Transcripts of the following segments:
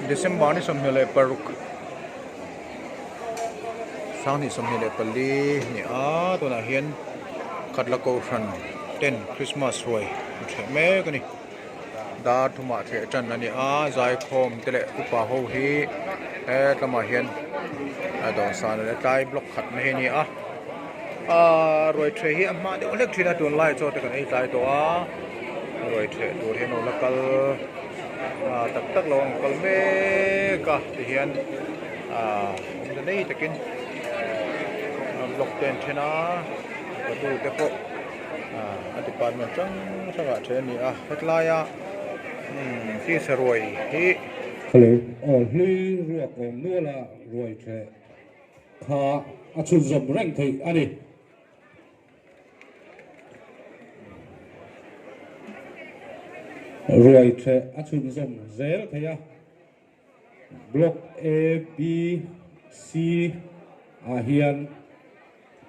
December ni som hele paruk sang ni som hele pali ni a to na hian khatla ko ran ten Christmas roi me ka ni da thuma the chan ani a zai khom tele upa ho hi tlama hian do san le tai block khat me ni a roi the hi amma de olek thina ton lai cho te kan ei tai to a roi the tur hian olakal tak tak long kal me ka ti hian om nei takin block ten thina ka tu te po department chang changa the ni a hetlaya si saroi hi hello hlui ruak om nuala roi the kha achun zom rang thei ani roi the achun zom zel theya block A B C hian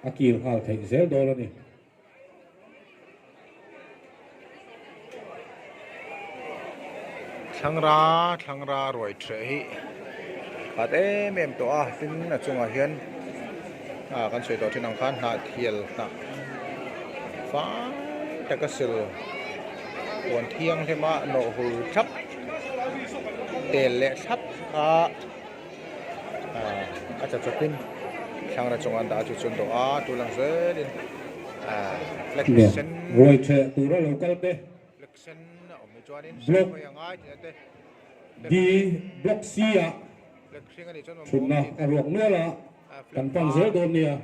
akil hal thei zel dol ani thlangra roi the hi ate mem to a sin na chunga hian kan soi to thinang khan na thial na fa takasil wan thiang thema no hu thap tel le thap a cha chapin thlangra chunga da chu chun to a tulang zelin flexion roi the tura local te flexion om chuanin block ko yangai te D block C a flexion ani chon chunna arok nuala kan pan zel don nia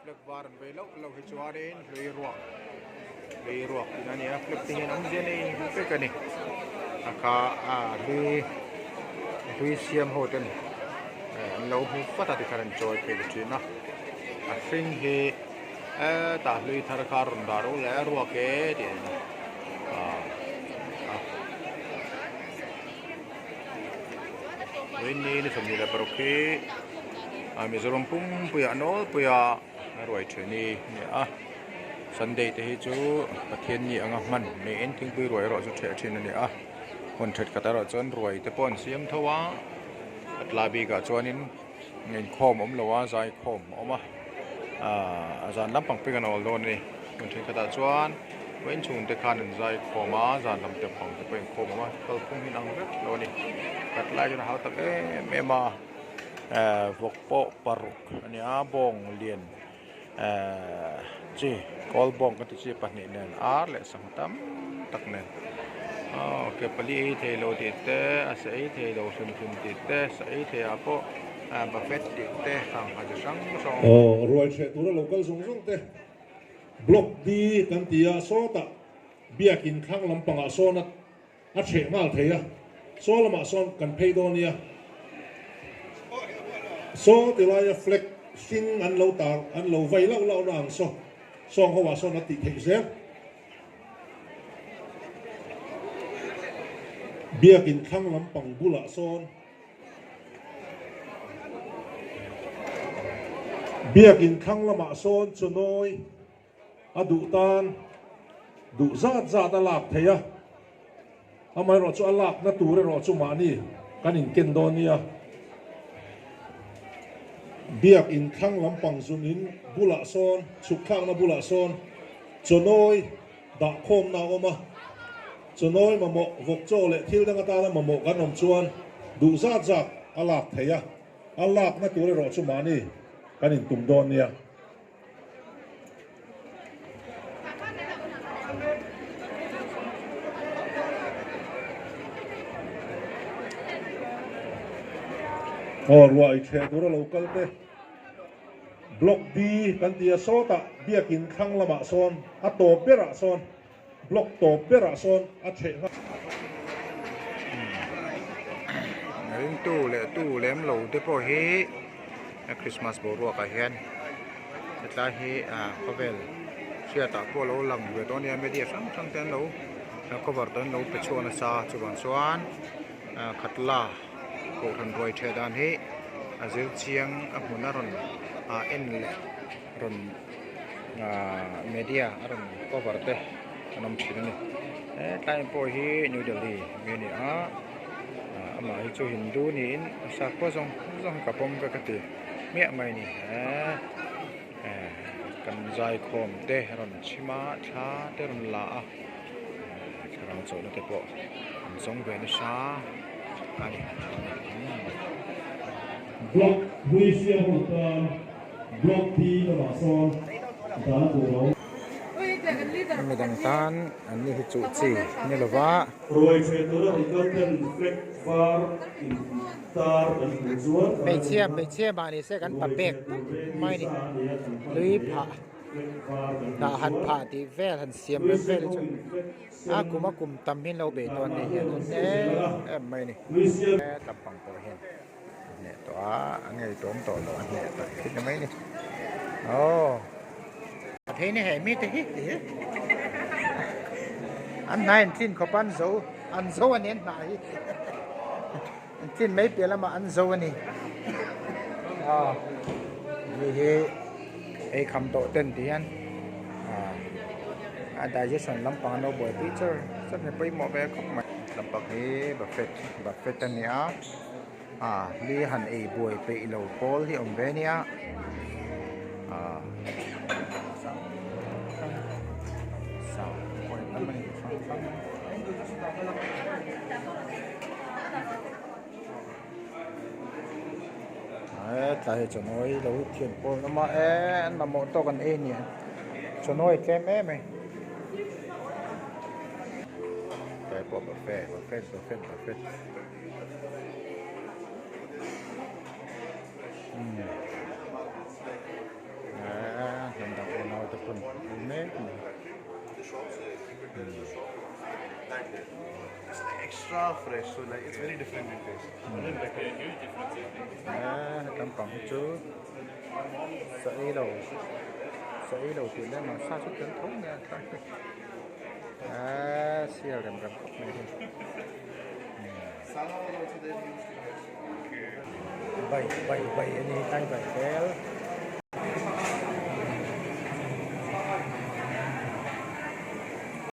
flek varan ve lo hi chuarin lei ruak nani a flek ting an jeni pe kani aka lui siam hoten an lo hu pata ti karan choi pe china a thing he ta lui thar kar daru le ruak ke ti Ini ni family la paroke Mizoram pum puya no puya roi theni ni a Sunday te hi chu pathian ni anga man ne en thing pui roi ro chu the thin ni a hon thet kata ro chon roi te pon siam thowa atlabi ga chuanin ngin khom om lowa zai khom oma azan lampang pe kan ol don ni hon thet kata chuan wen chung te khan zai khoma zan lam te pang te pen khoma kal phung hin ang rek lo ni kat lai na ha tak me ma vok po paruk ani a bong lien chi kol bong ka ti chi pani nen ar le sang tam tak nen ke pali the lo ti te asai the lo sun sun ti te sai the apo buffet ti te sang ha sang song roi the tura local zong zong te block D kan tia so ta biakin khang lampanga so na a che ngal theya so lama son kan phei do nia so tilaya flex sing an lo tar an lo vai lo nang so song ho wa so na ti thei se biakin khang lampang bula son biakin khang lama son chunoi adu tan du zat alak theya amai ro chu alak na ture ro chu mani kanin ken donia biak in khang lampang zunin bula son chukhang na bula son chonoi da khom na oma chonoi mamo vokcho le thil danga ta la mamo kanom chuan du zat alak theya alak na ture ro chu mani kanin tum donia roi the tura local te block D kan tia sota biakin khang lama son a to pera son block to pera son a the ring tu lem lo te po hi Christmas bo ro ka hian tla hi khovel sia ta po lo lam ve to ni media sang ten lo cover ton lo pe chuan sa chuan chuan khatla ko ran roi the dan hi azil chiang a huna ron en le ron media ron cover te anom chin ni time po hi New Delhi me ni ama chu Hindu ni in sak po song kapom ka kati mẹ mày nè cần dài khom tê rồi chima thá tê rồi lạ khang chỗ nó tê bộ giống về nó xa anh block vui xe hụt block thi là bảo son đó là cổ đấu mình đang tan anh đi chủ chỉ như là vá rồi sẽ tới đó thì có tên flex far in tar in zuat mấy chia mà này sẽ gắn bạc bẹc mai đi lưới phạ đã hành phạ thì ve hành xiêm lên ve chứ cũng cùng tầm hin lâu bể toàn này hiện em mày này tập bằng tổ hiện nè tỏa ngày tóm tổ lọ nè thích nó mấy này ồ thế này hệ mít thế anh này anh tin có ăn dấu anh ấy này anh tin mấy bữa là mà ăn dấu anh ấy vì cái cầm tổ tên thì anh digestion lắm bằng nó bởi teacher rất là bây mò về không mà lắm bằng cái buffet tên này đi hành ấy buổi bị lầu Paul thì ông về nè sao quay tấm này tại cho nói lâu thiền Paul nó mà anh mà một to gần ấy nhỉ cho nói kem mày cái bộ buffet làm đặc biệt nào tập phần mét It's like extra fresh, so like it's very different in taste. tấm bằng chứ sợi đầu tiên là mà sao chút tấn thống nha siêu đầm khóc này vậy anh ấy tay vậy kéo